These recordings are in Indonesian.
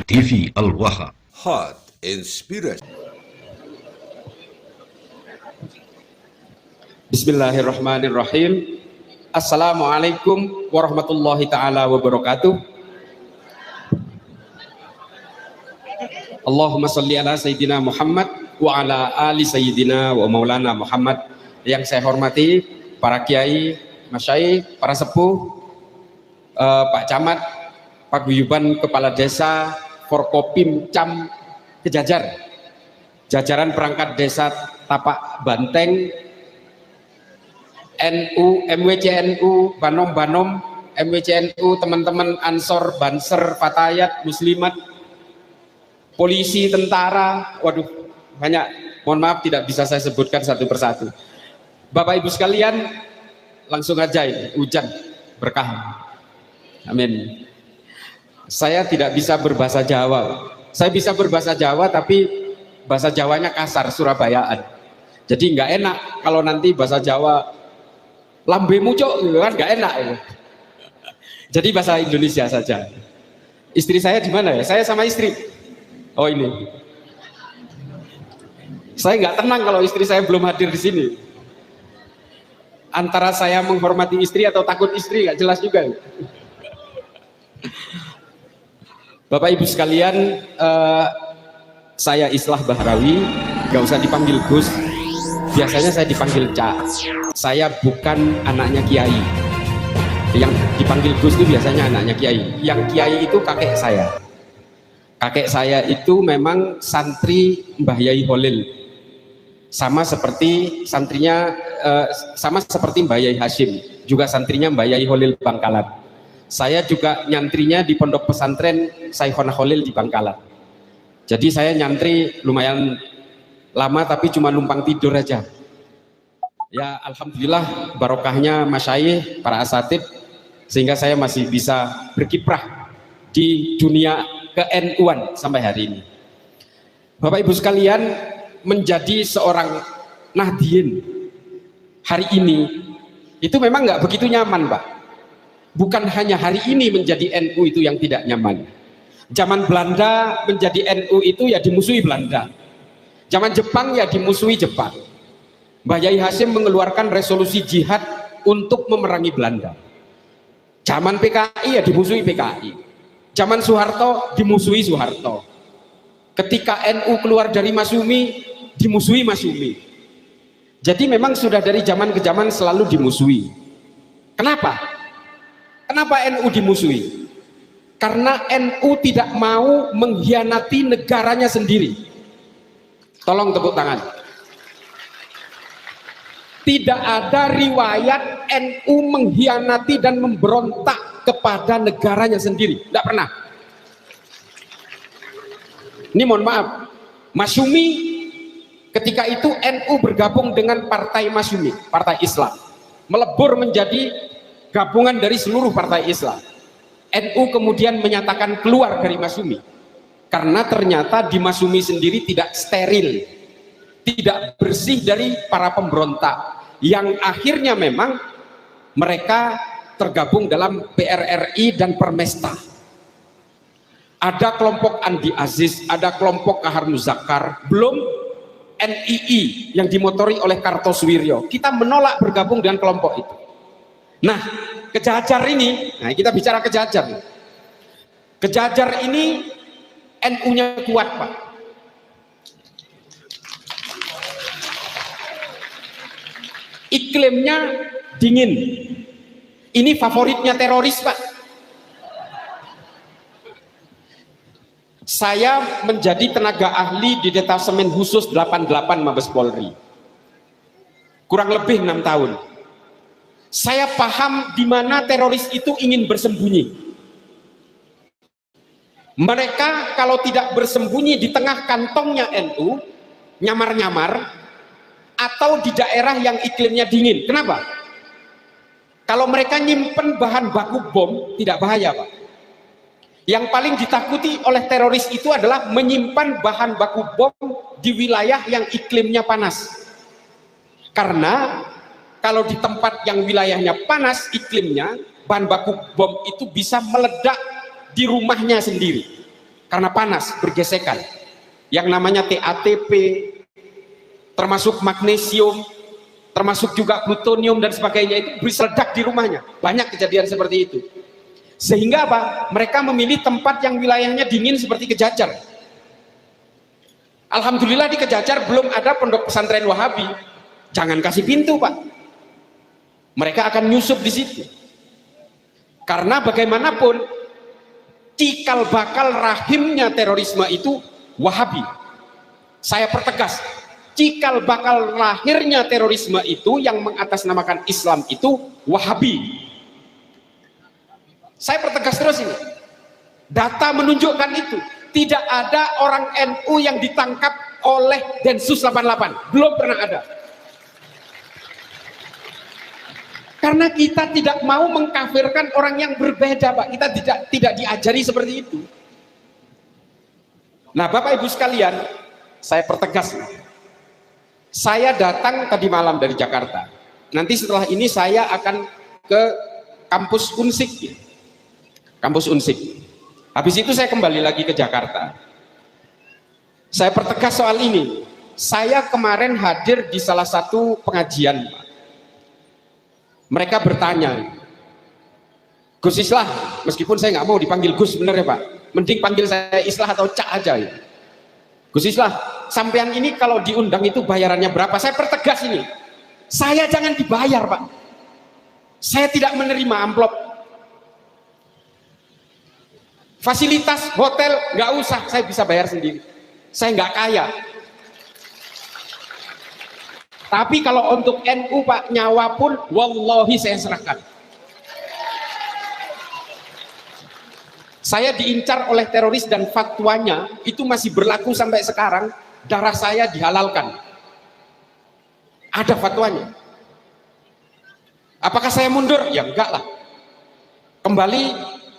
TV Al-Waha. Hot Inspiration. Bismillahirrahmanirrahim. Assalamualaikum warahmatullahi ta'ala wabarakatuh. Allahumma salli ala Sayyidina Muhammad wa ala ali Sayyidina wa maulana Muhammad. Yang saya hormati para kiai, masyayikh, para sepuh, Pak Camat, Paguyuban Kepala Desa, Forkopim Cam Kejajar, jajaran perangkat desa Tapak Banteng, NU, MWCNU, Banom, MWCNU, teman-teman Ansor, Banser, Fatayat, Muslimat, polisi, tentara, waduh banyak, mohon maaf tidak bisa saya sebutkan satu persatu. Bapak Ibu sekalian, langsung aja ini, hujan berkah. Amin. Saya tidak bisa berbahasa Jawa. Saya bisa berbahasa Jawa tapi bahasa Jawanya kasar, Surabayaan. Jadi nggak enak kalau nanti bahasa Jawa lambe mucuk gitu kan, nggak enak ya. Jadi bahasa Indonesia saja. Istri saya di mana ya? Saya sama istri. Oh ini. Saya nggak tenang kalau istri saya belum hadir di sini. Antara saya menghormati istri atau takut istri nggak jelas juga. Bapak Ibu sekalian, saya Islah Bahrawi, gak usah dipanggil Gus, biasanya saya dipanggil Cak. Saya bukan anaknya Kiai. Yang dipanggil Gus itu biasanya anaknya Kiai. Yang Kiai itu kakek saya. Kakek saya itu memang santri Mbah Yai Holil. Sama seperti santrinya, sama seperti Mbah Yai Hashim, juga santrinya Mbah Yai Holil Bangkalan. Saya juga nyantrinya di pondok pesantren Saikhona Holil di Bangkalan. Jadi saya nyantri lumayan lama tapi cuma numpang tidur aja. Ya alhamdulillah barokahnya masyayikh, para asatid, sehingga saya masih bisa berkiprah di dunia ke-NU-an sampai hari ini. Bapak Ibu sekalian, menjadi seorang Nahdien hari ini itu memang nggak begitu nyaman, Pak. Bukan hanya hari ini menjadi NU itu yang tidak nyaman. Zaman Belanda menjadi NU itu ya dimusuhi Belanda. Zaman Jepang ya dimusuhi Jepang. Mbah Yai Hashim mengeluarkan resolusi jihad untuk memerangi Belanda. Zaman PKI ya dimusuhi PKI. Zaman Soeharto dimusuhi Soeharto. Ketika NU keluar dari Masyumi, dimusuhi Masyumi. Jadi memang sudah dari zaman ke zaman selalu dimusuhi. Kenapa? Kenapa NU dimusuhi? Karena NU tidak mau mengkhianati negaranya sendiri. Tolong tepuk tangan. Tidak ada riwayat NU mengkhianati dan memberontak kepada negaranya sendiri. Tidak pernah. Ini mohon maaf, Masyumi ketika itu NU bergabung dengan Partai Masyumi, Partai Islam, melebur menjadi gabungan dari seluruh partai Islam. NU kemudian menyatakan keluar dari Masyumi karena ternyata di Masyumi sendiri tidak steril, tidak bersih dari para pemberontak yang akhirnya memang mereka tergabung dalam PRRI dan Permesta. Ada kelompok Andi Aziz, ada kelompok Kahar Muzakkar, belum NII yang dimotori oleh Kartosuwiryo. Kita menolak bergabung dengan kelompok itu. Nah, Kejajar ini, nah kita bicara Kejajar. Kejajar ini NU-nya kuat, Pak. Iklimnya dingin. Ini favoritnya teroris, Pak. Saya menjadi tenaga ahli di Detasemen Khusus 88 Mabes Polri. Kurang lebih 6 tahun. Saya paham di mana teroris itu ingin bersembunyi. Mereka kalau tidak bersembunyi di tengah kantongnya NU, nyamar-nyamar, atau di daerah yang iklimnya dingin. Kenapa? Kalau mereka nyimpen bahan baku bom, tidak bahaya, Pak. Yang paling ditakuti oleh teroris itu adalah menyimpan bahan baku bom di wilayah yang iklimnya panas. Karena kalau di tempat yang wilayahnya panas iklimnya, bahan baku bom itu bisa meledak di rumahnya sendiri karena panas, bergesekan. Yang namanya TATP, termasuk magnesium, termasuk juga plutonium dan sebagainya, itu meledak di rumahnya. Banyak kejadian seperti itu. Sehingga apa? Mereka memilih tempat yang wilayahnya dingin seperti Kejajar. Alhamdulillah di Kejajar belum ada pondok pesantren Wahabi. Jangan kasih pintu, Pak. Mereka akan nyusup di situ. Karena bagaimanapun cikal bakal rahimnya terorisme itu Wahabi. Saya pertegas, cikal bakal lahirnya terorisme itu yang mengatasnamakan Islam itu Wahabi. Saya pertegas terus ini. Data menunjukkan itu. Tidak ada orang NU yang ditangkap oleh Densus 88. Belum pernah ada. Karena kita tidak mau mengkafirkan orang yang berbeda, Pak. Kita tidak diajari seperti itu. Nah, Bapak Ibu sekalian, saya pertegas. Saya datang tadi malam dari Jakarta. Nanti setelah ini saya akan ke kampus Unsik. Kampus Unsik. Habis itu saya kembali lagi ke Jakarta. Saya pertegas soal ini. Saya kemarin hadir di salah satu pengajian. Mereka bertanya, Gus Islah, meskipun saya nggak mau dipanggil Gus sebenarnya Pak, mending panggil saya Islah atau Cak aja ya. Gus Islah, sampean ini kalau diundang itu bayarannya berapa? Saya pertegas ini, saya jangan dibayar Pak. Saya tidak menerima amplop. Fasilitas hotel nggak usah, saya bisa bayar sendiri. Saya nggak kaya. Tapi kalau untuk NU Pak, nyawa pun wallahi saya serahkan. Saya diincar oleh teroris dan fatwanya itu masih berlaku sampai sekarang. Darah saya dihalalkan. Ada fatwanya. Apakah saya mundur? Ya enggak lah. Kembali,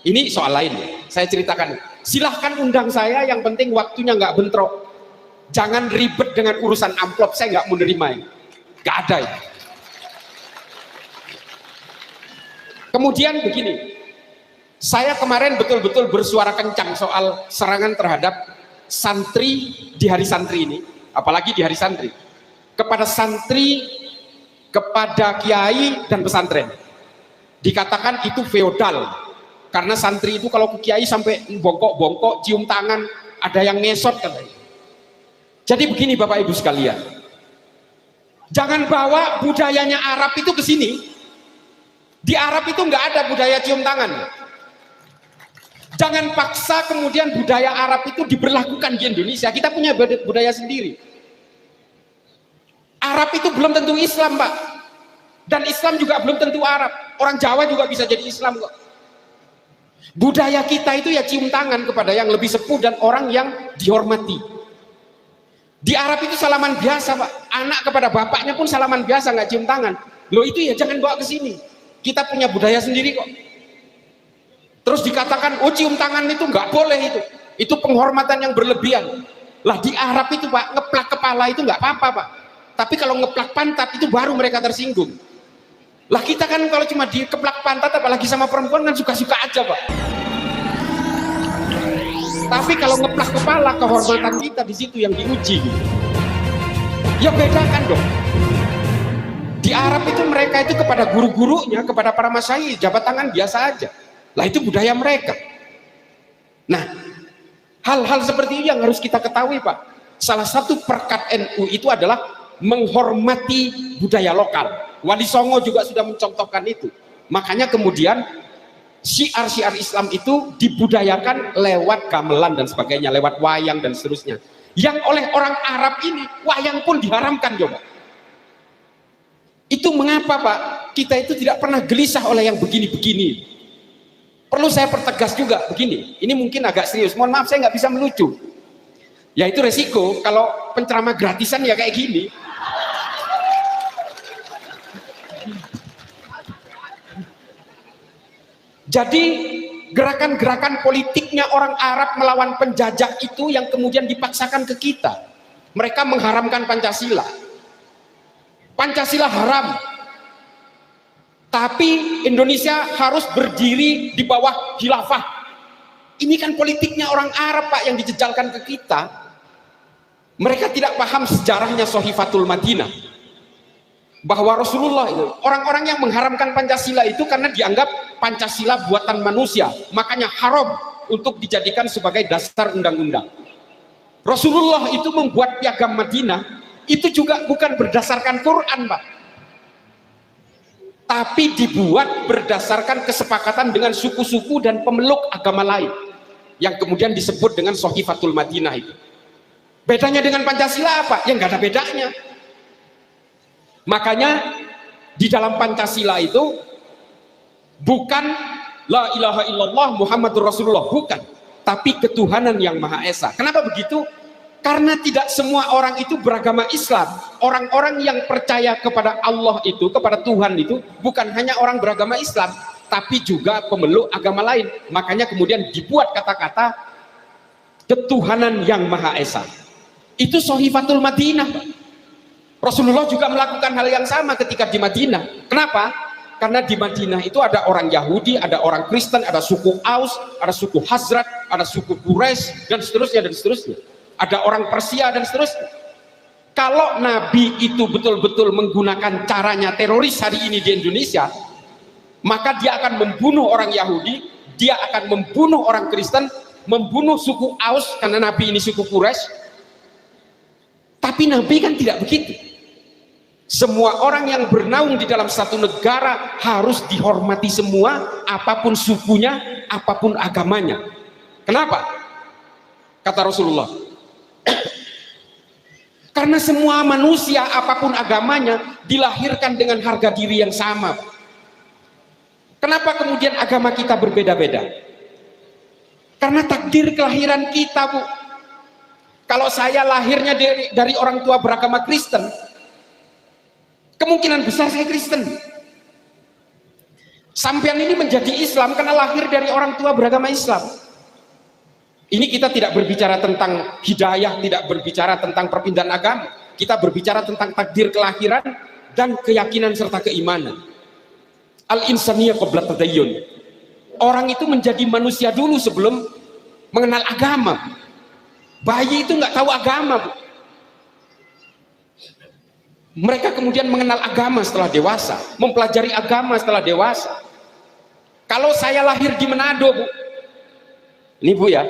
ini soal lain. Saya ceritakan. Silahkan undang saya, yang penting waktunya nggak bentrok. Jangan ribet dengan urusan amplop, saya nggak mau nerima ini. Gak ada ya. Kemudian begini, saya kemarin betul-betul bersuara kencang soal serangan terhadap santri di hari santri ini, apalagi di hari santri, kepada santri, kepada kiai dan pesantren. Dikatakan itu feodal, karena santri itu kalau ke kiai sampai bongkok-bongkok, cium tangan, ada yang ngesot katanya. Jadi begini Bapak Ibu sekalian, jangan bawa budayanya Arab itu ke sini. Di Arab itu nggak ada budaya cium tangan. Jangan paksa kemudian budaya Arab itu diberlakukan di Indonesia. Kita punya budaya sendiri. Arab itu belum tentu Islam, Pak. Dan Islam juga belum tentu Arab. Orang Jawa juga bisa jadi Islam kok. Budaya kita itu ya cium tangan kepada yang lebih sepuh dan orang yang dihormati. Di Arab itu salaman biasa Pak, anak kepada bapaknya pun salaman biasa, nggak cium tangan. Loh itu ya jangan bawa ke sini. Kita punya budaya sendiri kok. Terus dikatakan, oh cium tangan itu nggak boleh itu penghormatan yang berlebihan. Lah di Arab itu Pak, ngeplak kepala itu nggak apa-apa Pak. Tapi kalau ngeplak pantat itu baru mereka tersinggung. Lah kita kan kalau cuma dikeplak pantat, apalagi sama perempuan kan suka-suka aja Pak. Tapi kalau ngeplak kepala, kehormatan kita di situ yang diuji. Ya bedakan dong. Di Arab itu mereka itu kepada guru-gurunya, kepada para masyayikh, jabat tangan biasa aja. Lah itu budaya mereka. Nah, hal-hal seperti ini yang harus kita ketahui Pak. Salah satu perkat NU itu adalah menghormati budaya lokal. Wali Songo juga sudah mencontohkan itu. Makanya kemudian syiar-syiar Islam itu dibudayakan lewat gamelan dan sebagainya, lewat wayang dan seterusnya. Yang oleh orang Arab ini, wayang pun diharamkan coba. Itu mengapa Pak? Kita itu tidak pernah gelisah oleh yang begini-begini. Perlu saya pertegas juga begini, ini mungkin agak serius, mohon maaf saya nggak bisa melucu. Ya itu resiko, kalau penceramah gratisan ya kayak gini. Jadi gerakan-gerakan politiknya orang Arab melawan penjajah itu yang kemudian dipaksakan ke kita. Mereka mengharamkan Pancasila. Pancasila haram. Tapi Indonesia harus berdiri di bawah khilafah. Ini kan politiknya orang Arab, Pak, yang dijejalkan ke kita. Mereka tidak paham sejarahnya Sahifatul Madinah, bahwa Rasulullah itu, orang-orang yang mengharamkan Pancasila itu karena dianggap Pancasila buatan manusia, makanya haram untuk dijadikan sebagai dasar undang-undang. Rasulullah itu membuat piagam Madinah itu juga bukan berdasarkan Quran, Pak, tapi dibuat berdasarkan kesepakatan dengan suku-suku dan pemeluk agama lain, yang kemudian disebut dengan Sahifatul Madinah itu. Bedanya dengan Pancasila apa? Ya nggak ada bedanya. Makanya di dalam Pancasila itu bukan la ilaha illallah Muhammadur Rasulullah, bukan, tapi ketuhanan yang Maha Esa. Kenapa begitu? Karena tidak semua orang itu beragama Islam. Orang-orang yang percaya kepada Allah itu, kepada Tuhan itu, bukan hanya orang beragama Islam, tapi juga pemeluk agama lain. Makanya kemudian dibuat kata-kata ketuhanan yang Maha Esa. Itu Sahifatul Madinah. Rasulullah juga melakukan hal yang sama ketika di Madinah. Kenapa? Karena di Madinah itu ada orang Yahudi, ada orang Kristen, ada suku Aus, ada suku Hazrat, ada suku Quraisy, dan seterusnya dan seterusnya. Ada orang Persia dan seterusnya. Kalau Nabi itu betul-betul menggunakan caranya teroris hari ini di Indonesia, maka dia akan membunuh orang Yahudi, dia akan membunuh orang Kristen, membunuh suku Aus karena Nabi ini suku Quraisy. Tapi Nabi kan tidak begitu. Semua orang yang bernaung di dalam satu negara harus dihormati semua, apapun sukunya, apapun agamanya. Kenapa? Kata Rasulullah, karena semua manusia apapun agamanya dilahirkan dengan harga diri yang sama. Kenapa kemudian agama kita berbeda-beda? Karena takdir kelahiran kita, Bu. Kalau saya lahirnya dari orang tua beragama Kristen, kemungkinan besar saya Kristen. Sampean ini menjadi Islam karena lahir dari orang tua beragama Islam. Ini kita tidak berbicara tentang hidayah, tidak berbicara tentang perpindahan agama. Kita berbicara tentang takdir kelahiran dan keyakinan serta keimanan. Al-insaniyah qabla tadayyun. Orang itu menjadi manusia dulu sebelum mengenal agama. Bayi itu nggak tahu agama, Bu. Mereka kemudian mengenal agama setelah dewasa, mempelajari agama setelah dewasa. Kalau saya lahir di Manado, Bu, ini Bu ya,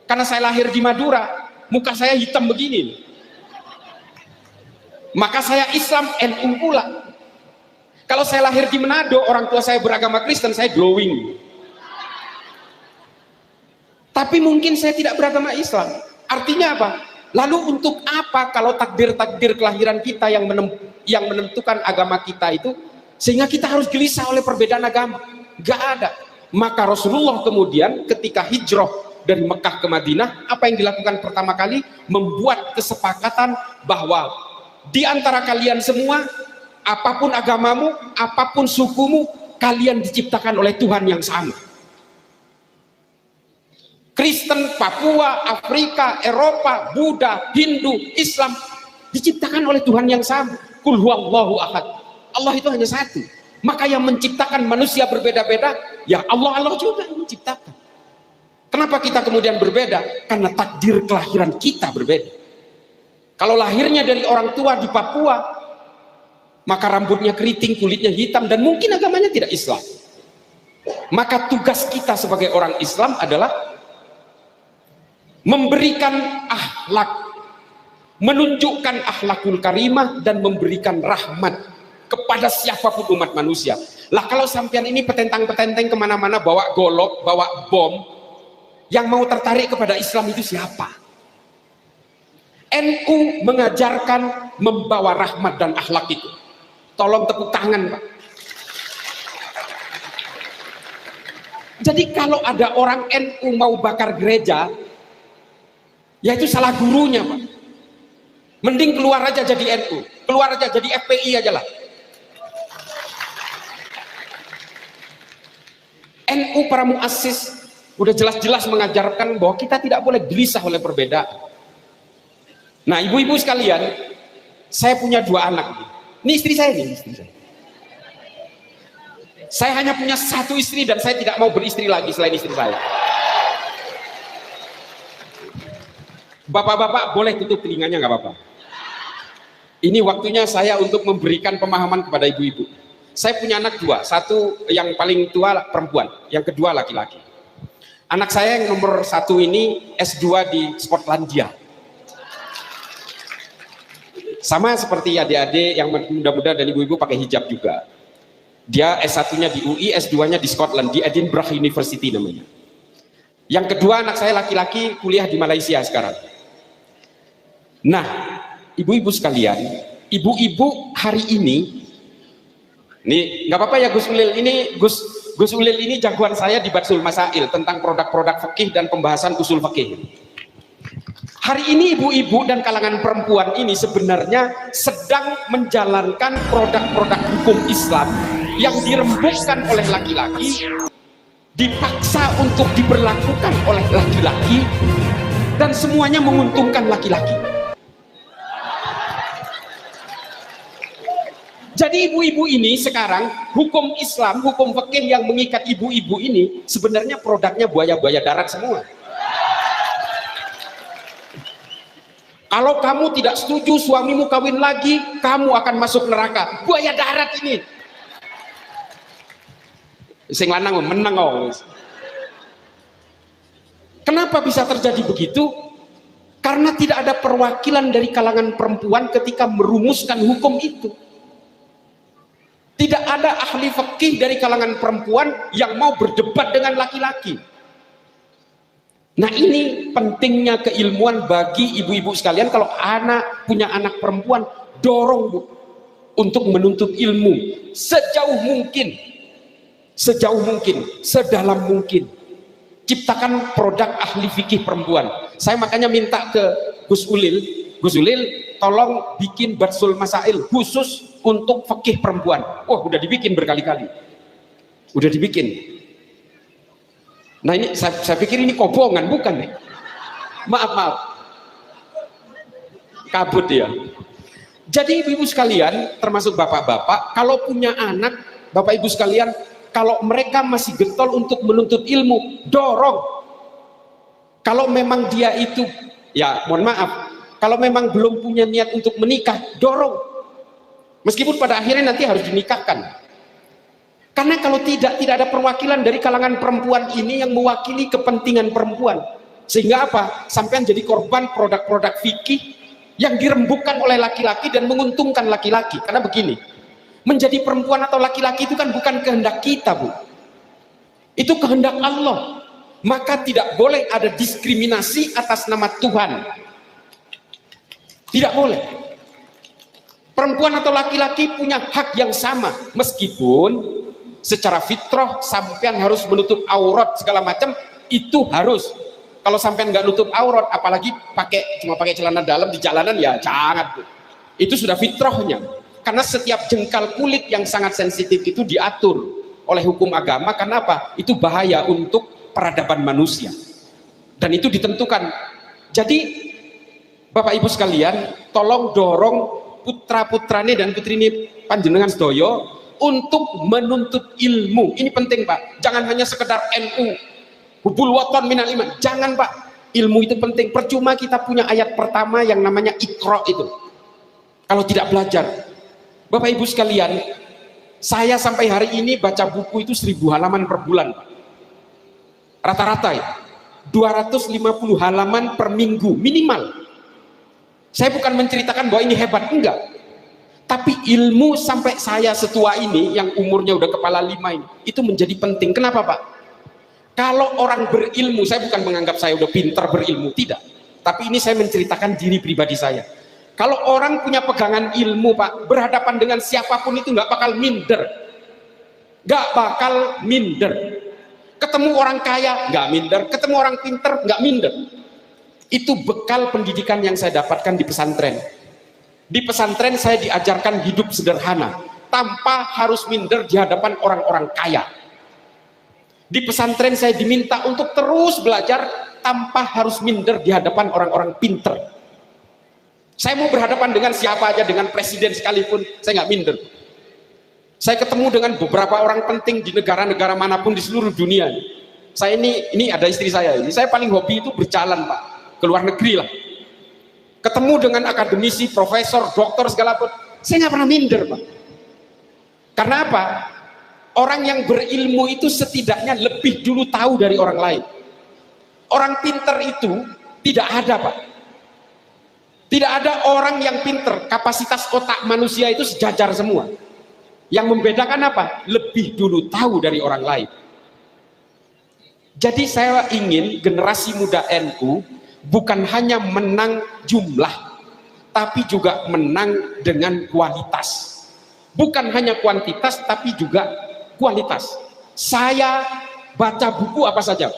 karena saya lahir di Madura, muka saya hitam begini, maka saya Islam NU pula. Kalau saya lahir di Manado, orang tua saya beragama Kristen, saya glowing. Tapi mungkin saya tidak beragama Islam. Artinya apa? Lalu untuk apa kalau takdir-takdir kelahiran kita yang menentukan agama kita itu, sehingga kita harus gelisah oleh perbedaan agama? Gak ada. Maka Rasulullah kemudian ketika hijrah dari Mekah ke Madinah, apa yang dilakukan pertama kali? Membuat kesepakatan bahwa di antara kalian semua, apapun agamamu, apapun sukumu, kalian diciptakan oleh Tuhan yang sama. Kristen, Papua, Afrika, Eropa, Buddha, Hindu, Islam diciptakan oleh Tuhan yang sama. Qul huwallahu ahad. Allah itu hanya satu. Maka yang menciptakan manusia berbeda-beda, ya Allah juga yang menciptakan. Kenapa kita kemudian berbeda? Karena takdir kelahiran kita berbeda. Kalau lahirnya dari orang tua di Papua, maka rambutnya keriting, kulitnya hitam, dan mungkin agamanya tidak Islam. Maka tugas kita sebagai orang Islam adalah memberikan akhlak, menunjukkan akhlakul karimah, dan memberikan rahmat kepada siapapun umat manusia. Lah kalau sampean ini petentang-petenteng kemana-mana bawa golok, bawa bom, yang mau tertarik kepada Islam itu siapa? NU mengajarkan membawa rahmat dan akhlak itu. Tolong tepuk tangan, Pak. Jadi kalau ada orang NU mau bakar gereja, ya itu salah gurunya, Pak. Mending keluar aja jadi NU, keluar aja jadi FPI aja lah. NU para muassis udah jelas-jelas mengajarkan bahwa kita tidak boleh gelisah oleh perbedaan. Nah, ibu-ibu sekalian, saya punya 2 anak. Ini istri saya nih, istri saya. Saya hanya punya 1 istri dan saya tidak mau beristri lagi selain istri saya. Bapak-bapak boleh tutup telinganya, nggak apa-apa. Ini waktunya saya untuk memberikan pemahaman kepada ibu-ibu. Saya punya anak dua, satu yang paling tua perempuan, yang kedua laki-laki. Anak saya yang nomor satu ini S2 di Skotlandia. Sama seperti adik-adik yang muda-muda dan ibu-ibu pakai hijab juga. Dia S1-nya di UI, S2-nya di Scotland, di Edinburgh University namanya. Yang kedua anak saya laki-laki kuliah di Malaysia sekarang. Nah, ibu-ibu sekalian, ibu-ibu hari ini nggak apa-apa ya Gus Ulil, ini Gus Ulil ini jagoan saya di Batsul Masail tentang produk-produk fikih dan pembahasan usul fikih. Hari ini ibu-ibu dan kalangan perempuan ini sebenarnya sedang menjalankan produk-produk hukum Islam yang dirembukkan oleh laki-laki, dipaksa untuk diberlakukan oleh laki-laki, dan semuanya menguntungkan laki-laki. Jadi ibu-ibu ini sekarang hukum Islam, hukum fikih yang mengikat ibu-ibu ini sebenarnya produknya buaya-buaya darat semua. Kalau kamu tidak setuju suamimu kawin lagi, kamu akan masuk neraka. Buaya darat ini. Sing lanang menang. Kenapa bisa terjadi begitu? Karena tidak ada perwakilan dari kalangan perempuan ketika merumuskan hukum itu. Tidak ada ahli fikih dari kalangan perempuan yang mau berdebat dengan laki-laki. Nah, ini pentingnya keilmuan bagi ibu-ibu sekalian. Kalau punya anak perempuan, dorong Bu untuk menuntut ilmu sejauh mungkin, sedalam mungkin. Ciptakan produk ahli fikih perempuan. Saya makanya minta ke Gus Ulil, tolong bikin Batsul Masail khusus untuk fikih perempuan. Oh, udah dibikin berkali-kali. Udah dibikin. Nah, ini saya pikir ini kobongan, bukan nih. Maaf. Kabut ya. Jadi ibu-ibu sekalian, termasuk bapak-bapak, kalau punya anak, bapak ibu sekalian, kalau mereka masih getol untuk menuntut ilmu, dorong. Kalau memang dia itu, ya mohon maaf, kalau memang belum punya niat untuk menikah, dorong. Meskipun pada akhirnya nanti harus dinikahkan. Karena kalau tidak ada perwakilan dari kalangan perempuan ini yang mewakili kepentingan perempuan. Sehingga apa? Sampai jadi korban produk-produk fikih yang dirembukkan oleh laki-laki dan menguntungkan laki-laki. Karena begini, menjadi perempuan atau laki-laki itu kan bukan kehendak kita, Bu. Itu kehendak Allah. Maka tidak boleh ada diskriminasi atas nama Tuhan. Tidak boleh. Perempuan atau laki-laki punya hak yang sama, meskipun secara fitrah sampean harus menutup aurat segala macam, itu harus. Kalau sampean nggak nutup aurat, apalagi cuma pakai celana dalam di jalanan, ya jangan. Itu sudah fitrahnya. Karena setiap jengkal kulit yang sangat sensitif itu diatur oleh hukum agama. Kenapa? Itu bahaya untuk peradaban manusia. Dan itu ditentukan. Jadi Bapak Ibu sekalian, tolong dorong putra-putrane dan putrine panjenengan sedoyo untuk menuntut ilmu. Ini penting, Pak. Jangan hanya sekedar NU, hubul waton minal iman. Jangan, Pak. Ilmu itu penting. Percuma kita punya ayat pertama yang namanya Iqra itu, kalau tidak belajar. Bapak Ibu sekalian, saya sampai hari ini baca buku itu 1000 halaman per bulan, Pak. Rata-rata ya 250 halaman per minggu minimal. Saya bukan menceritakan bahwa ini hebat, enggak. Tapi ilmu sampai saya setua ini, yang umurnya udah kepala 5 ini, itu menjadi penting. Kenapa, Pak? Kalau orang berilmu, saya bukan menganggap saya udah pintar berilmu, tidak. Tapi ini saya menceritakan diri pribadi saya. Kalau orang punya pegangan ilmu, Pak, berhadapan dengan siapapun itu nggak bakal minder. Nggak bakal minder. Ketemu orang kaya, nggak minder. Ketemu orang pintar, nggak minder. Itu bekal pendidikan yang saya dapatkan di pesantren. Di pesantren saya diajarkan hidup sederhana tanpa harus minder di hadapan orang-orang kaya. Di pesantren saya diminta untuk terus belajar tanpa harus minder di hadapan orang-orang pinter. Saya mau berhadapan dengan siapa aja, dengan presiden sekalipun, saya nggak minder. Saya ketemu dengan beberapa orang penting di negara-negara manapun di seluruh dunia. Saya ini ada istri saya ini. Saya paling hobi itu berjalan, Pak, ke luar negeri lah. ketemu dengan akademisi, profesor, dokter, segala pun, saya nggak pernah minder, Pak. Karena apa? Orang yang berilmu itu setidaknya lebih dulu tahu dari orang lain. Orang pinter itu tidak ada, Pak. Tidak ada orang yang pinter, kapasitas otak manusia itu sejajar semua. Yang membedakan apa? Lebih dulu tahu dari orang lain. Jadi saya ingin generasi muda NU bukan hanya menang jumlah, tapi juga menang dengan kualitas. Bukan hanya kuantitas, tapi juga kualitas. Saya baca buku apa saja.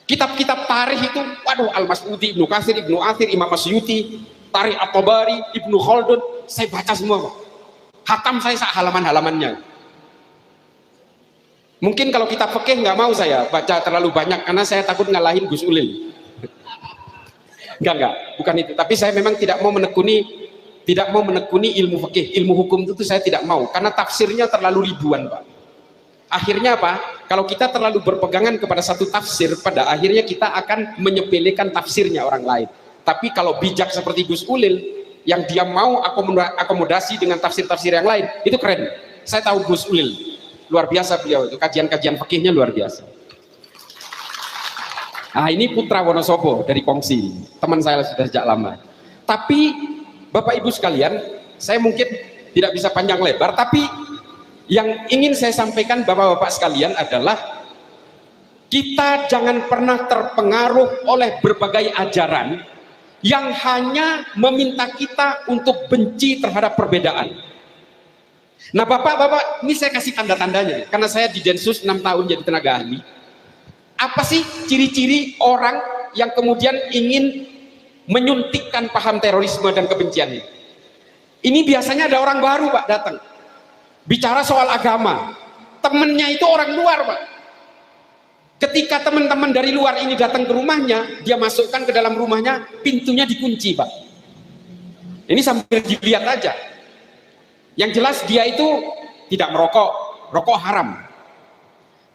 Kitab-kitab tarikh itu, waduh, Al-Mas'udi, Ibnu Katsir, Ibnu Athir, Imam Masyuti, Tarikh At-Tabari, Ibnu Khaldun, saya baca semua. Hatam saya halaman-halamannya. Mungkin kalau kitab fikih nggak mau saya baca terlalu banyak karena saya takut ngalahin Gus Ulil. Enggak, bukan itu. Tapi saya memang tidak mau menekuni ilmu fikih, ilmu hukum itu saya tidak mau karena tafsirnya terlalu ribuan, Pak. Akhirnya apa? Kalau kita terlalu berpegangan kepada satu tafsir, pada akhirnya kita akan menyepelekan tafsirnya orang lain. Tapi kalau bijak seperti Gus Ulil yang dia mau akomodasi dengan tafsir-tafsir yang lain, itu keren. Saya tahu Gus Ulil, luar biasa beliau itu, kajian-kajian fikihnya luar biasa. Nah, ini Putra Wonosobo dari Kongsi, teman saya sudah sejak lama. Tapi Bapak Ibu sekalian, saya mungkin tidak bisa panjang lebar, tapi yang ingin saya sampaikan Bapak-Bapak sekalian adalah kita jangan pernah terpengaruh oleh berbagai ajaran yang hanya meminta kita untuk benci terhadap perbedaan. Nah, Bapak-Bapak, ini saya kasih tanda-tandanya, karena saya di Densus 6 tahun jadi tenaga ahli. Apa sih ciri-ciri orang yang kemudian ingin menyuntikkan paham terorisme dan kebencian ini? Ini biasanya ada orang baru, Pak, datang bicara soal agama, temennya itu orang luar, Pak. Ketika teman-teman dari luar ini datang ke rumahnya, dia masukkan ke dalam rumahnya, pintunya dikunci, Pak. Ini sambil dilihat aja. Yang jelas dia itu tidak merokok, rokok haram.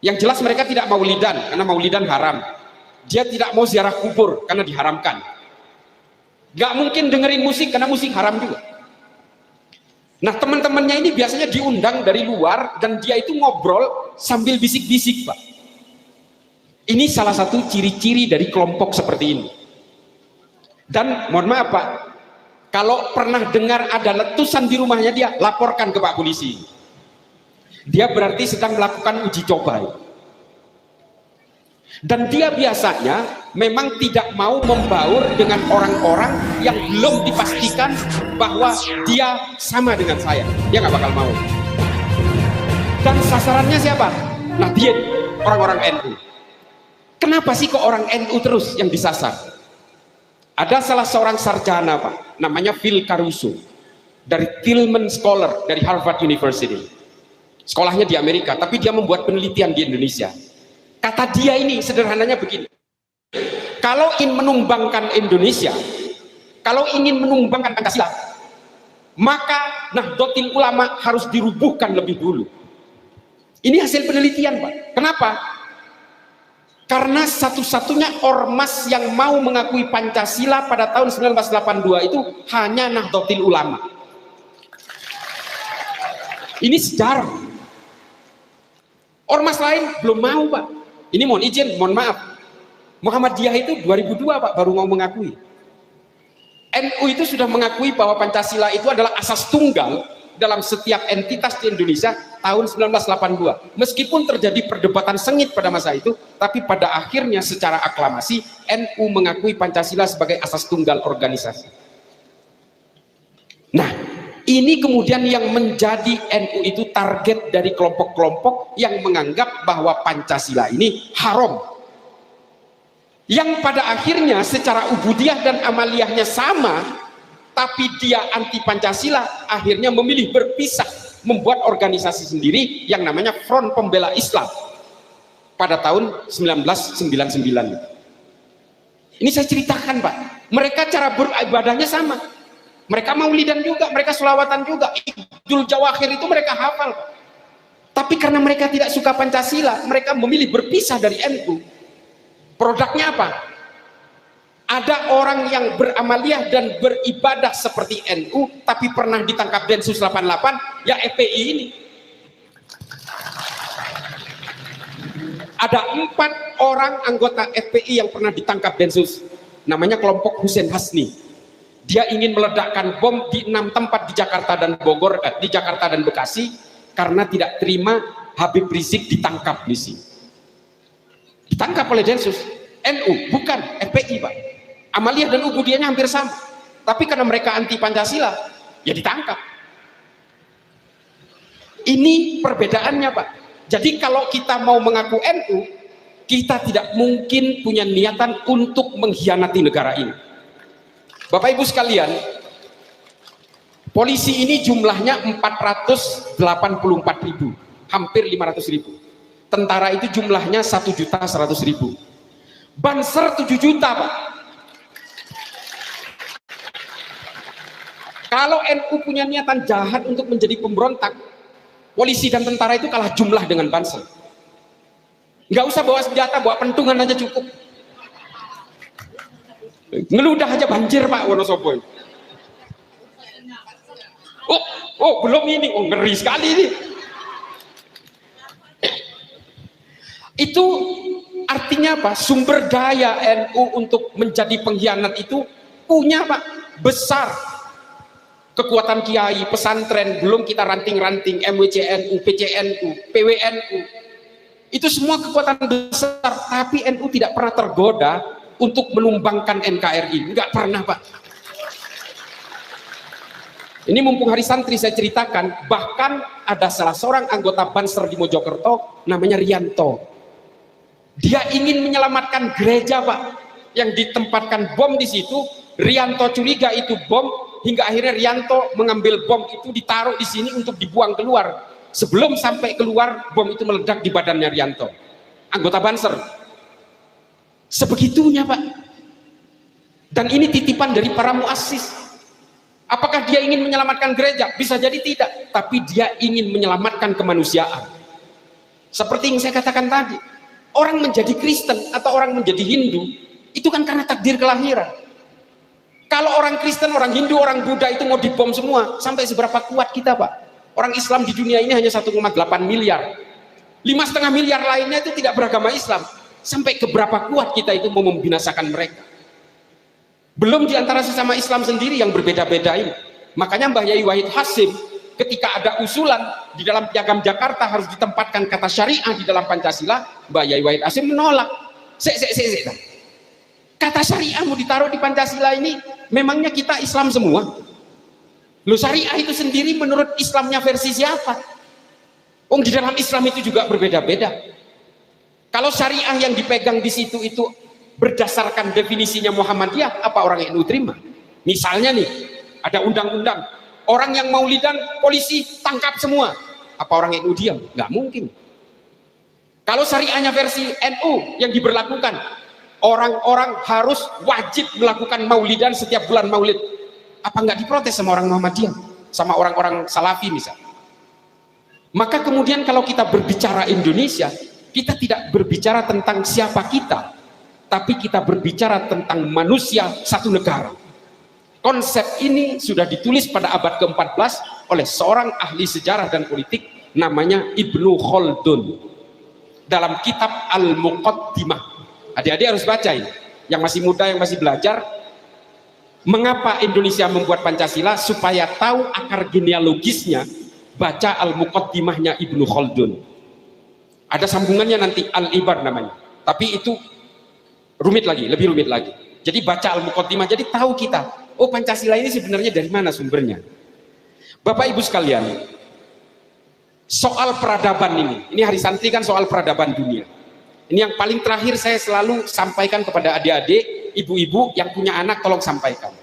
Yang jelas mereka tidak maulidan, karena maulidan haram. Dia tidak mau ziarah kubur, karena diharamkan. Gak mungkin dengerin musik, karena musik haram juga. Nah, teman-temannya ini biasanya diundang dari luar, dan dia itu ngobrol sambil bisik-bisik, Pak. Ini salah satu ciri-ciri dari kelompok seperti ini. Dan mohon maaf, Pak, kalau pernah dengar ada letusan di rumahnya dia, laporkan ke Pak Polisi. Dia berarti sedang melakukan uji coba. Dan dia biasanya memang tidak mau membaur dengan orang-orang yang belum dipastikan bahwa dia sama dengan saya. Dia nggak bakal mau. Dan sasarannya siapa? Nah, dia orang-orang NU. Kenapa sih kok orang NU terus yang disasar? Ada salah seorang sarjana, Pak, namanya Phil Caruso, dari Tillman Scholar dari Harvard University. Sekolahnya di Amerika, tapi dia membuat penelitian di Indonesia. Kata dia ini sederhananya begini: kalau ingin menumbangkan Indonesia, kalau ingin menumbangkan Pancasila, maka Nahdlatul Ulama harus dirubuhkan lebih dulu. Ini hasil penelitian, Pak. Kenapa? Karena satu-satunya ormas yang mau mengakui Pancasila pada tahun 1982 itu hanya Nahdlatul Ulama. Ini sejarah. Ormas lain belum mau, Pak. Ini mohon maaf. Muhammadiyah itu 2002, Pak, baru mau mengakui. NU itu sudah mengakui bahwa Pancasila itu adalah asas tunggal dalam setiap entitas di Indonesia tahun 1982. Meskipun terjadi perdebatan sengit pada masa itu, tapi pada akhirnya secara aklamasi NU mengakui Pancasila sebagai asas tunggal organisasi. Nah, ini kemudian yang menjadi NU itu target dari kelompok-kelompok yang menganggap bahwa Pancasila ini haram. Yang pada akhirnya secara ubudiyah dan amaliyahnya sama, tapi dia anti Pancasila, akhirnya memilih berpisah, membuat organisasi sendiri yang namanya Front Pembela Islam pada tahun 1999. Ini saya ceritakan, Pak. Mereka cara beribadahnya sama. Mereka maulidan juga, mereka sholawatan juga, Idul Jawahir itu mereka hafal. Tapi karena mereka tidak suka Pancasila, mereka memilih berpisah dari NU. Produknya apa? Ada orang yang beramaliyah dan beribadah seperti NU tapi pernah ditangkap Densus 88, ya FPI ini. Ada 4 orang anggota FPI yang pernah ditangkap Densus, namanya kelompok Hussein Hasni. Dia ingin meledakkan bom di 6 tempat di Jakarta dan Bogor, di Jakarta dan Bekasi, karena tidak terima Habib Rizik ditangkap di sini. Ditangkap oleh Densus. NU, bukan FPI, Pak. Amaliyah dan Ubudiahnya hampir sama, tapi karena mereka anti Pancasila, ya ditangkap. Ini perbedaannya, Pak. Jadi kalau kita mau mengaku NU, kita tidak mungkin punya niatan untuk mengkhianati negara ini. Bapak Ibu sekalian, polisi ini jumlahnya 484.000, hampir 500.000. Tentara itu jumlahnya 1.100.000. Banser 7 juta, Pak. Kalau NU punya niatan jahat untuk menjadi pemberontak, polisi dan tentara itu kalah jumlah dengan Banser. Nggak usah bawa senjata, bawa pentungan aja cukup. Ngeludah aja banjir, Pak, Wonosobo. Oh, belum ini. Oh, ngeri sekali ini. Itu artinya apa? Sumber daya NU untuk menjadi pengkhianat itu punya, Pak, besar. Kekuatan kiai, pesantren, belum kita ranting-ranting MWCNU, PCNU, PWNU. Itu semua kekuatan besar, tapi NU tidak pernah tergoda untuk menumbangkan NKRI. Enggak pernah, Pak. Ini mumpung hari santri saya ceritakan, bahkan ada salah seorang anggota Banser di Mojokerto namanya Rianto. Dia ingin menyelamatkan gereja, Pak, yang ditempatkan bom di situ. Rianto curiga itu bom, hingga akhirnya Rianto mengambil bom itu ditaruh di sini untuk dibuang keluar. Sebelum sampai keluar, bom itu meledak di badannya Rianto, anggota Banser. Sebegitunya, Pak. Dan ini titipan dari para muassis. Apakah dia ingin menyelamatkan gereja? Bisa jadi tidak, tapi dia ingin menyelamatkan kemanusiaan. Seperti yang saya katakan tadi, orang menjadi Kristen atau orang menjadi Hindu itu kan karena takdir kelahiran. Kalau orang Kristen, orang Hindu, orang Buddha itu mau dibom semua, sampai seberapa kuat kita, Pak? Orang Islam di dunia ini hanya 1,8 miliar. 5,5 miliar lainnya itu tidak beragama Islam. Sampai keberapa kuat kita itu mau membinasakan mereka. Belum diantara sesama Islam sendiri yang berbeda-beda ini. Makanya Mbah Yai Wahid Hasyim ketika ada usulan di dalam Piagam Jakarta harus ditempatkan kata syariah di dalam Pancasila, Mbah Yai Wahid Hasyim menolak. Kata syariah mau ditaruh di Pancasila ini, memangnya kita Islam semua? Loh, syariah itu sendiri menurut Islamnya versi siapa? Oh, di dalam Islam itu juga berbeda-beda. Kalau syariah yang dipegang di situ itu berdasarkan definisinya Muhammadiyah, apa orang NU terima? Misalnya nih, ada undang-undang, orang yang maulidan polisi tangkap semua, apa orang NU diam? Nggak mungkin. Kalau syariahnya versi NU yang diberlakukan, orang-orang harus wajib melakukan maulidan setiap bulan maulid, apa nggak diprotes sama orang Muhammadiyah, sama orang-orang Salafi misalnya? Maka kemudian kalau kita berbicara Indonesia, kita tidak berbicara tentang siapa kita, tapi kita berbicara tentang manusia satu negara. Konsep ini sudah ditulis pada abad ke-14 oleh seorang ahli sejarah dan politik namanya Ibnu Khaldun dalam kitab Al-Muqaddimah. Adik-adik harus baca ini, yang masih muda, yang masih belajar. Mengapa Indonesia membuat Pancasila? Supaya tahu akar genealogisnya, baca Al-Muqaddimahnya Ibnu Khaldun. Ada sambungannya nanti, Al-Ibar namanya, tapi itu rumit lagi, lebih rumit lagi. Jadi baca Al-Muqaddimah, jadi tahu kita, oh Pancasila ini sebenarnya dari mana sumbernya. Bapak Ibu sekalian, soal peradaban ini hari santri kan soal peradaban dunia. Ini yang paling terakhir saya selalu sampaikan kepada adik-adik, ibu-ibu yang punya anak, tolong sampaikan.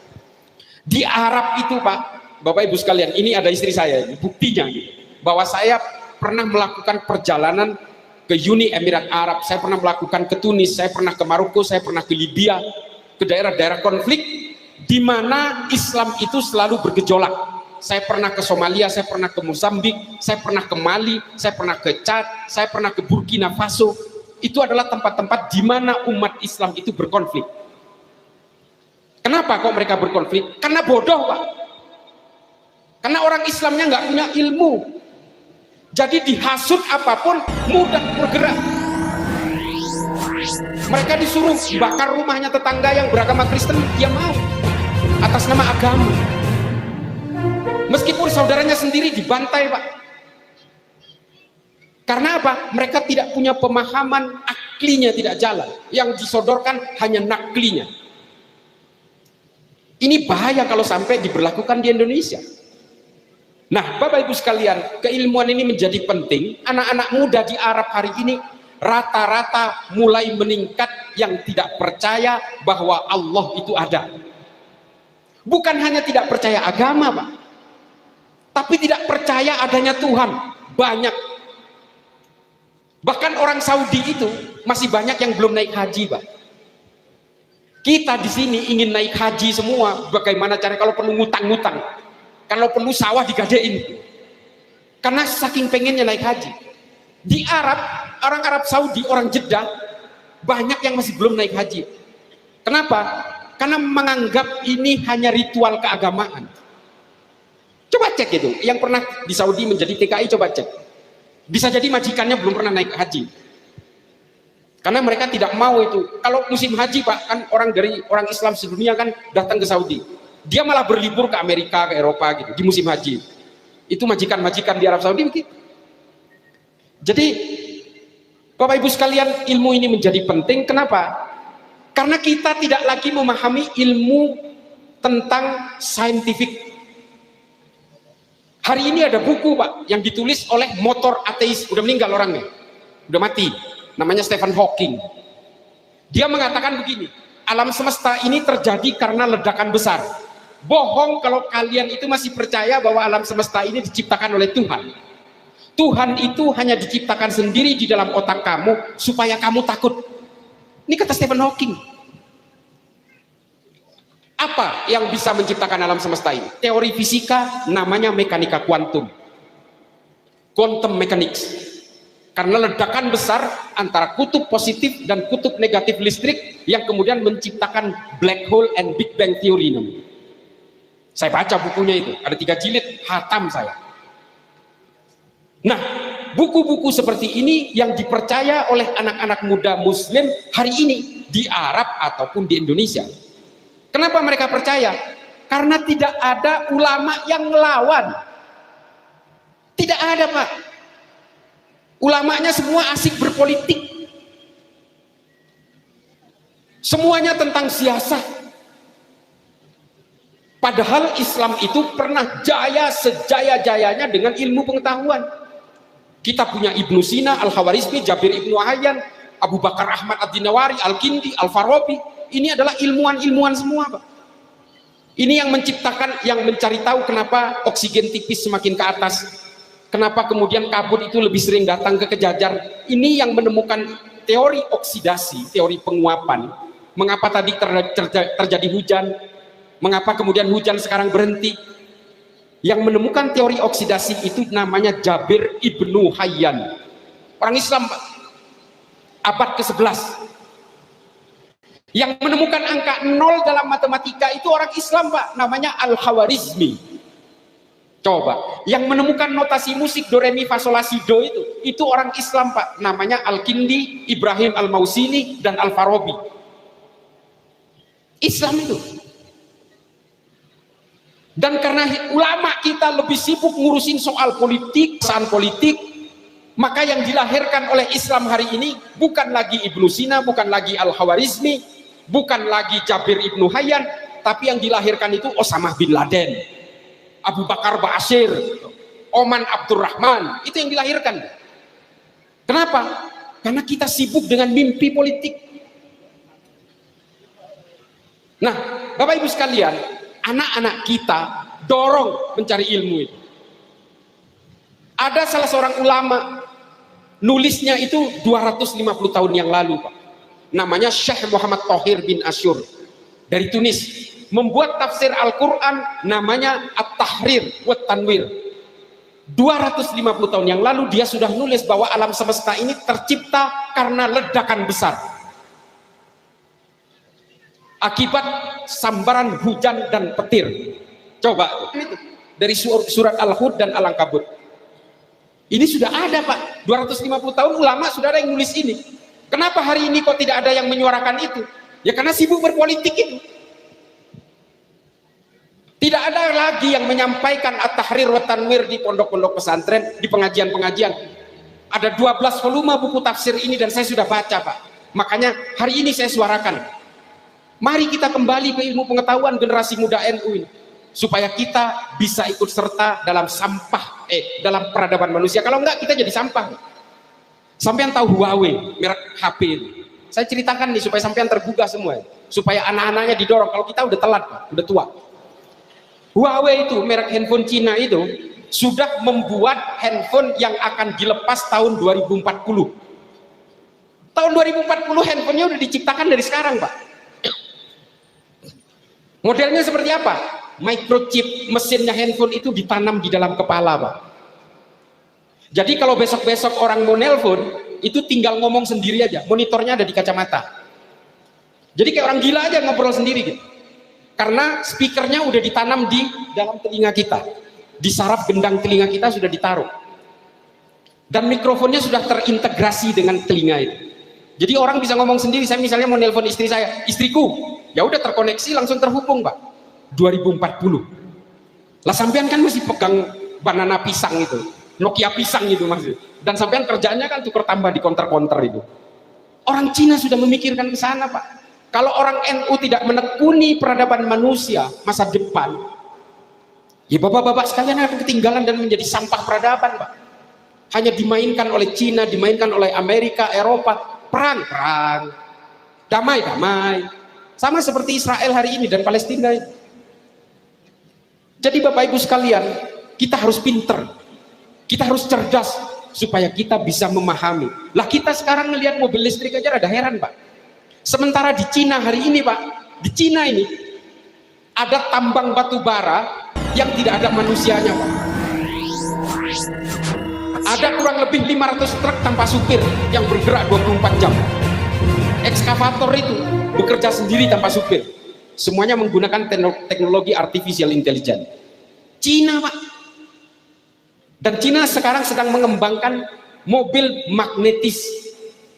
Di Arab itu, Pak, Bapak Ibu sekalian, ini ada istri saya, ini buktinya gitu, bahwa saya pernah melakukan perjalanan ke Uni Emirat Arab, saya pernah melakukan ke Tunis, saya pernah ke Maroko, saya pernah ke Libya, ke daerah-daerah konflik di mana Islam itu selalu bergejolak. Saya pernah ke Somalia, saya pernah ke Mozambik, saya pernah ke Mali, saya pernah ke Chad, saya pernah ke Burkina Faso. Itu adalah tempat-tempat di mana umat Islam itu berkonflik. Kenapa kok mereka berkonflik? Karena bodoh, Pak. Karena orang Islamnya nggak punya ilmu. Jadi dihasut apapun mudah bergerak. Mereka disuruh bakar rumahnya tetangga yang beragama Kristen, dia mau atas nama agama. Meskipun saudaranya sendiri dibantai, Pak. Karena apa? Mereka tidak punya pemahaman, aklinya tidak jalan. Yang disodorkan hanya naklinya. Ini bahaya kalau sampai diberlakukan di Indonesia. Nah, Bapak Ibu sekalian, keilmuan ini menjadi penting. Anak-anak muda di Arab hari ini rata-rata mulai meningkat yang tidak percaya bahwa Allah itu ada. Bukan hanya tidak percaya agama, Pak, tapi tidak percaya adanya Tuhan. Banyak. Bahkan orang Saudi itu masih banyak yang belum naik haji, Pak. Kita di sini ingin naik haji semua. Bagaimana cara, kalau perlu ngutang-ngutang, kalau perlu sawah digadein, karena saking pengennya naik haji. Di Arab, orang Arab Saudi, orang Jeddah, banyak yang masih belum naik haji. Kenapa? Karena menganggap ini hanya ritual keagamaan. Coba cek itu, yang pernah di Saudi menjadi TKI, coba cek. Bisa jadi majikannya belum pernah naik haji. Karena mereka tidak mau itu. Kalau musim haji, Pak, kan orang Islam sedunia kan datang ke Saudi. Dia malah berlibur ke Amerika, ke Eropa gitu di musim haji. Itu majikan-majikan di Arab Saudi begitu. Jadi Bapak Ibu sekalian, ilmu ini menjadi penting. Kenapa? Karena kita tidak lagi memahami ilmu tentang saintifik. Hari ini ada buku, Pak, yang ditulis oleh motor ateis, udah meninggal orangnya, udah mati, namanya Stephen Hawking. Dia mengatakan begini, alam semesta ini terjadi karena ledakan besar. Bohong kalau kalian itu masih percaya bahwa alam semesta ini diciptakan oleh Tuhan. Tuhan itu hanya diciptakan sendiri di dalam otak kamu supaya kamu takut. Ini kata Stephen Hawking. Apa yang bisa menciptakan alam semesta ini? Teori fisika namanya mekanika kuantum, quantum mechanics. Karena ledakan besar antara kutub positif dan kutub negatif listrik yang kemudian menciptakan black hole and Big Bang Theory namanya. Saya baca bukunya itu, ada 3 jilid, hatam saya. Nah, buku-buku seperti ini yang dipercaya oleh anak-anak muda Muslim hari ini di Arab ataupun di Indonesia. Kenapa mereka percaya? Karena tidak ada ulama yang melawan. Tidak ada, Pak. Ulamanya semua asik berpolitik. Semuanya tentang siasat. Padahal Islam itu pernah jaya sejaya-jayanya dengan ilmu pengetahuan. Kita punya Ibnu Sina, Al-Khawarizmi, Jabir Ibnu Hayyan, Abu Bakar Ahmad Ad-Dinawari, Al-Kindi, Al-Farabi. Ini adalah ilmuwan-ilmuwan semua, Pak. Ini yang menciptakan, yang mencari tahu kenapa oksigen tipis semakin ke atas, kenapa kemudian kabut itu lebih sering datang ke kejajar. Ini yang menemukan teori oksidasi, teori penguapan. Mengapa tadi terjadi hujan, mengapa kemudian hujan sekarang berhenti. Yang menemukan teori oksidasi itu namanya Jabir Ibnu Hayyan, orang Islam, Pak, abad ke-11. Yang menemukan angka 0 dalam matematika itu orang Islam, Pak, namanya Al-Khawarizmi. Coba, yang menemukan notasi musik do re mi fa sol la si do itu orang Islam, Pak, namanya Al-Kindi, Ibrahim Al-Mausili dan Al-Farabi. Islam itu. Dan karena ulama kita lebih sibuk ngurusin soal politik, maka yang dilahirkan oleh Islam hari ini bukan lagi Ibnu Sina, bukan lagi Al-Khawarizmi, bukan lagi Jabir Ibnu Hayyan, tapi yang dilahirkan itu Osama bin Laden, Abu Bakar Ba'asyir, Oman Abdurrahman, itu yang dilahirkan. Kenapa? Karena kita sibuk dengan mimpi politik. Nah, Bapak Ibu sekalian, anak-anak kita dorong mencari ilmu itu. Ada salah seorang ulama, nulisnya itu 250 tahun yang lalu, Pak. Namanya Syekh Muhammad Thohir bin Asyur dari Tunis, membuat tafsir Al-Quran namanya At-Tahrir wa Tanwir. 250 tahun yang lalu dia sudah nulis bahwa alam semesta ini tercipta karena ledakan besar. akibat sambaran hujan dan petir. Coba itu dari surat Al-Hud dan Al-Ankabut. Ini sudah ada Pak, 250 tahun ulama sudah ada yang nulis ini. Kenapa hari ini kok tidak ada yang menyuarakan itu? Ya karena sibuk berpolitik itu. Tidak ada lagi yang menyampaikan at-tahrir wa tanwir di pondok-pondok pesantren, di pengajian-pengajian. Ada 12 volume buku tafsir ini dan saya sudah baca Pak. Makanya hari ini saya suarakan. Mari kita kembali ke ilmu pengetahuan generasi muda NU ini. Supaya kita bisa ikut serta dalam dalam peradaban manusia. Kalau enggak kita jadi sampah. Sampean tahu Huawei, merek HP ini. Saya ceritakan nih supaya sampean tergugah semua. Supaya anak-anaknya didorong. Kalau kita udah telat Pak, udah tua. Huawei itu, merek handphone Cina itu, sudah membuat handphone yang akan dilepas tahun 2040. Tahun 2040 handphonenya udah diciptakan dari sekarang Pak. Modelnya seperti apa? Microchip mesinnya handphone itu ditanam di dalam kepala Pak. Jadi kalau besok-besok orang mau nelpon, itu tinggal ngomong sendiri aja, monitornya ada di kacamata. Jadi kayak orang gila aja ngobrol sendiri gitu. Karena speakernya udah ditanam di dalam telinga kita, di saraf gendang telinga kita sudah ditaruh, dan mikrofonnya sudah terintegrasi dengan telinga itu. Jadi orang bisa ngomong sendiri. Saya misalnya mau nelpon istri saya, istriku, ya udah terkoneksi langsung terhubung Pak. 2040. Lah sampean kan masih pegang banana pisang itu, Nokia pisang itu masih. Dan sampean kerjaannya kan tuker tambah di konter-konter itu. Orang Cina sudah memikirkan ke sana Pak. Kalau orang NU tidak menekuni peradaban manusia masa depan, ya bapak-bapak sekalian akan ketinggalan dan menjadi sampah peradaban Pak. Hanya dimainkan oleh Cina, dimainkan oleh Amerika, Eropa. Perang, damai. Sama seperti Israel hari ini dan Palestina. Jadi Bapak Ibu sekalian, kita harus pinter, kita harus cerdas supaya kita bisa memahami. Lah kita sekarang ngelihat mobil listrik aja rada heran Pak. Sementara di Cina hari ini Pak, di Cina ini ada tambang batu bara yang tidak ada manusianya Pak. Ada kurang lebih 500 truk tanpa supir yang bergerak 24 jam. Ekskavator itu bekerja sendiri tanpa supir. Semuanya menggunakan teknologi artificial intelligence. Cina Pak. Dan Cina sekarang sedang mengembangkan mobil magnetis.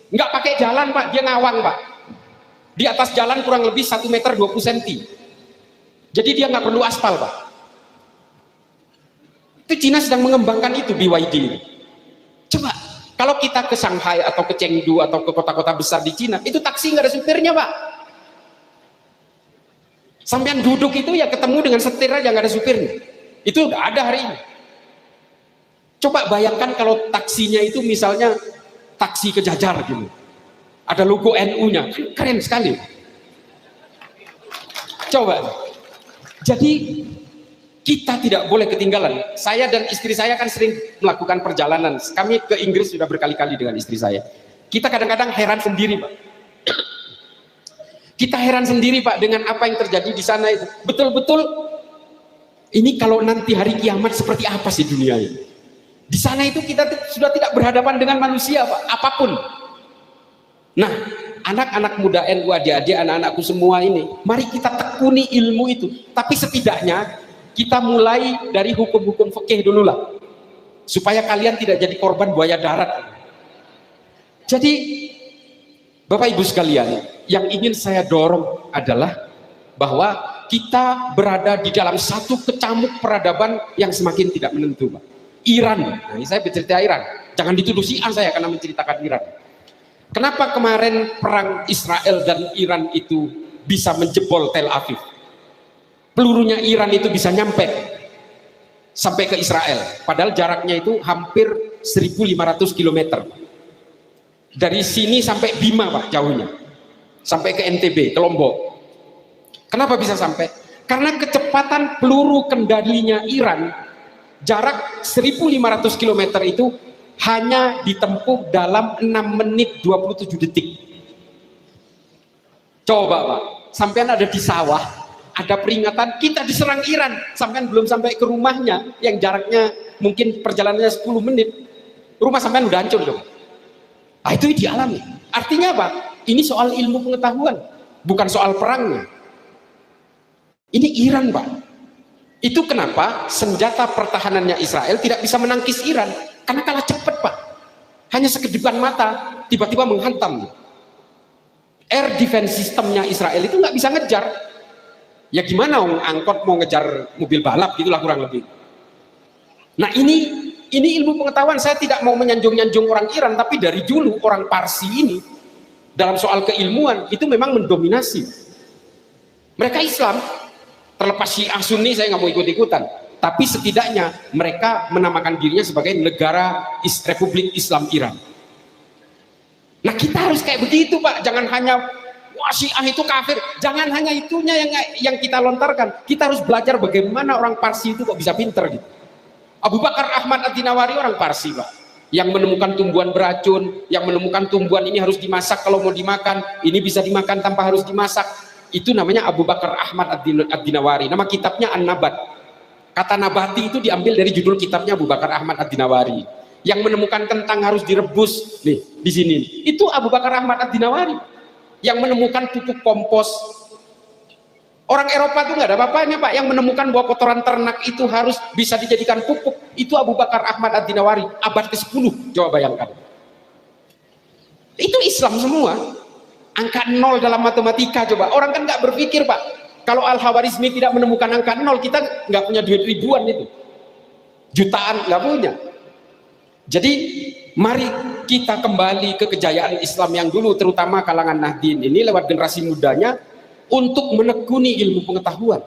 Nggak pakai jalan Pak, dia ngawang Pak. Di atas jalan kurang lebih 1 meter 20 cm. Jadi dia nggak perlu aspal Pak. Itu Cina sedang mengembangkan itu, BYD. Coba kalau kita ke Shanghai atau ke Chengdu atau ke kota-kota besar di Cina, itu taksi nggak ada supirnya Pak. Sampean duduk itu ya ketemu dengan setir aja, nggak ada supirnya. Itu udah ada hari ini. Coba bayangkan kalau taksinya itu misalnya taksi kejajar gitu, ada logo NU-nya, keren sekali. Coba. Jadi kita tidak boleh ketinggalan. Saya dan istri saya kan sering melakukan perjalanan. Kami ke Inggris sudah berkali-kali dengan istri saya. Kita kadang-kadang heran sendiri Pak. Kita heran sendiri Pak dengan apa yang terjadi di sana itu. Betul-betul ini kalau nanti hari kiamat seperti apa sih dunia ini? Di sana itu kita sudah tidak berhadapan dengan manusia Pak, apapun. Nah, anak-anak muda NU, adik-adik, anak-anakku semua ini, mari kita tekuni ilmu itu. Tapi setidaknya kita mulai dari hukum-hukum fikih dulu lah, supaya kalian tidak jadi korban buaya darat. Jadi Bapak Ibu sekalian, yang ingin saya dorong adalah bahwa kita berada di dalam satu kecamuk peradaban yang semakin tidak menentu Pak. Iran, nah ini saya bercerita Iran, jangan dituduh Syiah saya karena menceritakan Iran. Kenapa kemarin perang Israel dan Iran itu bisa menjebol Tel Aviv? Pelurunya Iran itu bisa nyampe sampai ke Israel, padahal jaraknya itu hampir 1.500 km. Dari sini sampai Bima Pak jauhnya, sampai ke NTB, ke Lombok. Kenapa bisa sampai? Karena kecepatan peluru kendalinya Iran, jarak 1.500 km itu hanya ditempuh dalam 6 menit 27 detik. Coba Pak, sampean ada di sawah, ada peringatan kita diserang Iran, sampean belum sampai ke rumahnya yang jaraknya mungkin perjalanannya 10 menit, rumah sampean udah hancur dong. Itu dialami. Artinya apa? Ini soal ilmu pengetahuan. bukan soal perangnya. Ini Iran, Pak. Itu kenapa senjata pertahanannya Israel tidak bisa menangkis Iran, karena kalah cepat, Pak. Hanya sekedipan mata tiba-tiba menghantam. Air defense sistemnya Israel itu nggak bisa ngejar. Ya gimana angkot mau ngejar mobil balap, gitulah kurang lebih. Nah ini ilmu pengetahuan. Saya tidak mau menyanjung-nyanjung orang Iran, tapi dari dulu orang Parsi ini dalam soal keilmuan itu memang mendominasi. Mereka Islam, terlepas Syiah Sunni saya nggak mau ikut-ikutan, tapi setidaknya mereka menamakan dirinya sebagai negara Republik Islam Iran. Nah kita harus kayak begitu, Pak. Jangan hanya wah Syiah itu kafir, jangan hanya itunya yang kita lontarkan. Kita harus belajar bagaimana orang Parsi itu kok bisa pinter gitu. Abu Bakar Ahmad Ad-Dinawari orang Parsi, Pak, yang menemukan tumbuhan beracun, yang menemukan tumbuhan ini harus dimasak kalau mau dimakan, ini bisa dimakan tanpa harus dimasak. Itu namanya Abu Bakar Ahmad Ad-Dinawari. Nama kitabnya An-Nabat. Kata nabati itu diambil dari judul kitabnya Abu Bakar Ahmad Ad-Dinawari. Yang menemukan kentang harus direbus, nih di sini. Itu Abu Bakar Ahmad Ad-Dinawari. Yang menemukan pupuk kompos. Orang Eropa itu nggak ada apa-apanya, Pak. Yang menemukan bahwa kotoran ternak itu harus bisa dijadikan pupuk, itu Abu Bakar Ahmad Ad-Dinawari, abad ke-10. Coba bayangkan. Itu Islam semua. Angka 0 dalam matematika, coba. Orang kan nggak berpikir, Pak. Kalau Al-Khawarizmi tidak menemukan angka 0, kita nggak punya duit ribuan itu. Jutaan nggak punya. Jadi mari kita kembali ke kejayaan Islam yang dulu, terutama kalangan Nahdien ini lewat generasi mudanya, untuk menekuni ilmu pengetahuan.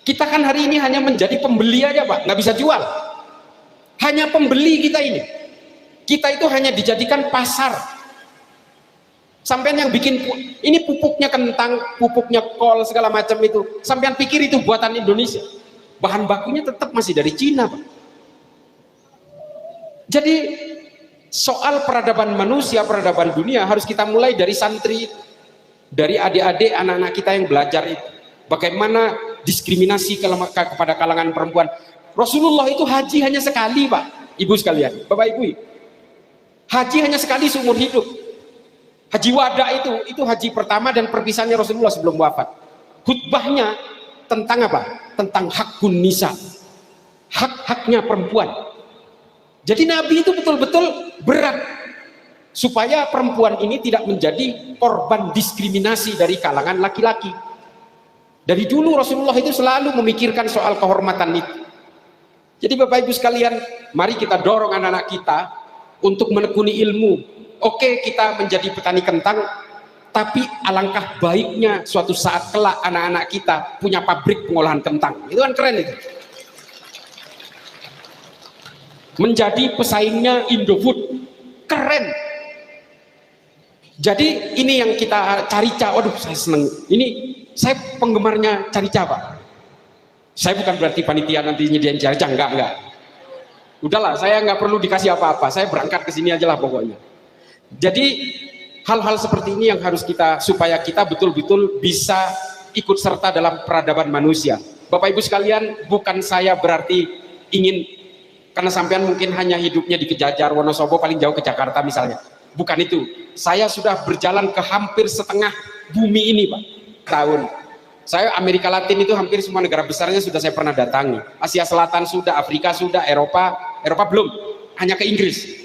Kita kan hari ini hanya menjadi pembeli aja, Pak, nggak bisa jual. Hanya pembeli kita ini. Kita itu hanya dijadikan pasar. Sampean yang bikin ini pupuknya kentang, pupuknya kol segala macam itu, sampean pikir itu buatan Indonesia? Bahan bakunya tetap masih dari Cina, Pak. Jadi soal peradaban manusia, peradaban dunia harus kita mulai dari santri, dari adik-adik anak-anak kita yang belajar itu. Bagaimana diskriminasi kepada kalangan perempuan. Rasulullah itu haji hanya sekali, Pak, Ibu sekalian, Bapak Ibu. Haji hanya sekali seumur hidup. Haji wada itu haji pertama dan perpisahannya Rasulullah sebelum wafat. Khutbahnya tentang apa? Tentang hakun nisa, hak-haknya perempuan. Jadi Nabi itu betul-betul berat supaya perempuan ini tidak menjadi korban diskriminasi dari kalangan laki-laki. Dari dulu Rasulullah itu selalu memikirkan soal kehormatan itu. Jadi Bapak Ibu sekalian, mari kita dorong anak-anak kita untuk menekuni ilmu. Oke, kita menjadi petani kentang, tapi alangkah baiknya suatu saat kelak anak-anak kita punya pabrik pengolahan kentang. Itu kan keren itu. Menjadi pesaingnya Indofood, keren. Jadi ini yang kita cari-cari. Waduh, saya seneng. Ini saya penggemarnya cari-cari, Pak. Saya bukan berarti panitia nanti nyediain cari-cari, enggak. Udahlah, saya nggak perlu dikasih apa-apa. Saya berangkat ke sini aja lah pokoknya. Jadi hal-hal seperti ini yang harus kita, supaya kita betul-betul bisa ikut serta dalam peradaban manusia. Bapak Ibu sekalian, bukan saya berarti ingin, karena sampean mungkin hanya hidupnya di Kejajar, Wonosobo, paling jauh ke Jakarta misalnya. Bukan itu. Saya sudah berjalan ke hampir setengah bumi ini, Pak. Tahun. Saya Amerika Latin itu hampir semua negara besarnya sudah saya pernah datangi. Asia Selatan sudah, Afrika sudah, Eropa belum. Hanya ke Inggris.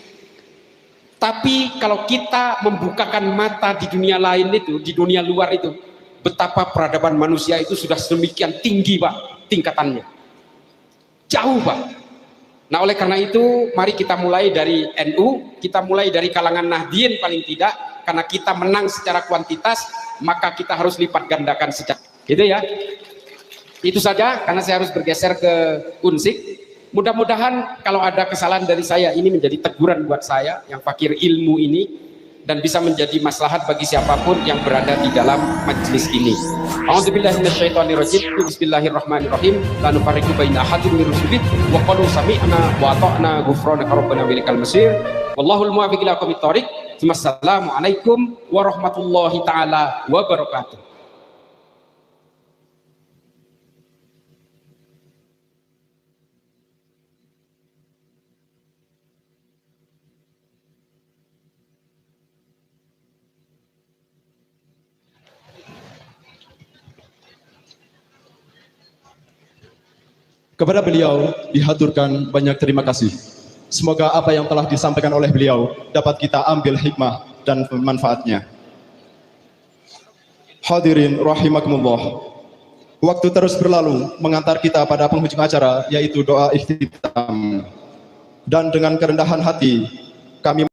Tapi kalau kita membukakan mata di dunia lain itu, di dunia luar itu, betapa peradaban manusia itu sudah sedemikian tinggi, Pak, tingkatannya. Jauh, Pak. Nah, oleh karena itu, mari kita mulai dari NU, kita mulai dari kalangan Nahdien paling tidak, karena kita menang secara kuantitas, maka kita harus lipat gandakan secara, gitu ya. Itu saja, karena saya harus bergeser ke Unsik. Mudah-mudahan kalau ada kesalahan dari saya, ini menjadi teguran buat saya yang fakir ilmu ini, dan bisa menjadi maslahat bagi siapapun yang berada di dalam majelis ini. A'udzubillahi minasyaitonirrajim. Bismillahirrahmanirrahim. La nufarriqu baina ahadin min rusulih wa qalu sami'na wa ata'na ghufranaka rabbana wa ilaikal masir. Wallahul muwaffiq ila aqwamit thoriq. Wassalamualaikum warahmatullahi taala wabarakatuh. Kepada beliau dihaturkan banyak terima kasih. Semoga apa yang telah disampaikan oleh beliau dapat kita ambil hikmah dan manfaatnya. Hadirin rahimakumullah. Waktu terus berlalu mengantar kita pada penghujung acara, yaitu doa ikhtitam. Dan dengan kerendahan hati kami